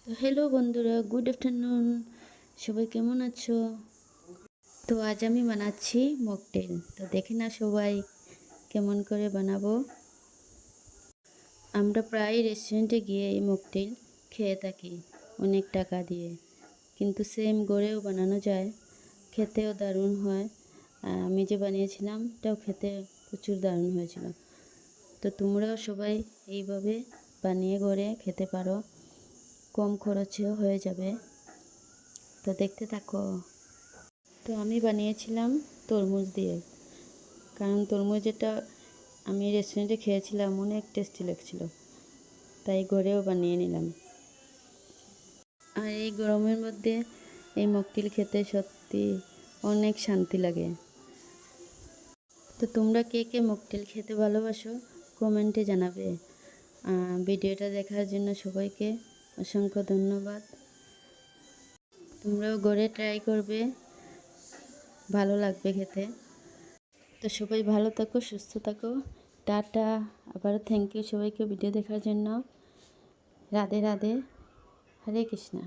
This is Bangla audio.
তো হ্যালো বন্ধুরা, গুড আফটারনুন। সবাই কেমন আছো? তো আজ আমি বানাচ্ছি মকটেল। তো দেখে না সবাই কেমন করে বানাবো। আমরা প্রায় রেস্টুরেন্টে গিয়ে এই মকটেল খেয়ে থাকি অনেক টাকা দিয়ে, কিন্তু সেম গড়েও বানানো যায়, খেতেও দারুণ হয়। আমি যে বানিয়েছিলাম এটাও খেতে প্রচুর দারুণ হয়েছিল। তো তোমরাও সবাই এইভাবে বানিয়ে গড়ে খেতে পারো, কম খরচেও হয়ে যাবে। তো দেখতে থাকো। তো আমি বানিয়েছিলাম তরমুজ দিয়ে, কারণ তরমুজটা আমি রেস্টুরেন্টে খেয়েছিলাম, অনেক টেস্টি লাগছিল, তাই ঘরেও বানিয়ে নিলাম। আর এই গরমের মধ্যে এই মকটেল খেতে সত্যি অনেক শান্তি লাগে। তো তোমরা কে কে মকটেল খেতে ভালোবাসো কমেন্টে জানাবে। ভিডিওটা দেখার জন্য সবাইকে অসংখ্য ধন্যবাদ। তোমরাও ঘরে ট্রাই করবে, ভালো লাগবে খেতে। তো সবাই ভালো থাকো, সুস্থ থাকো। টাটা। আবারও থ্যাংক ইউ সবাইকে ভিডিও দেখার জন্য। রাধে রাধে, হরে কৃষ্ণা।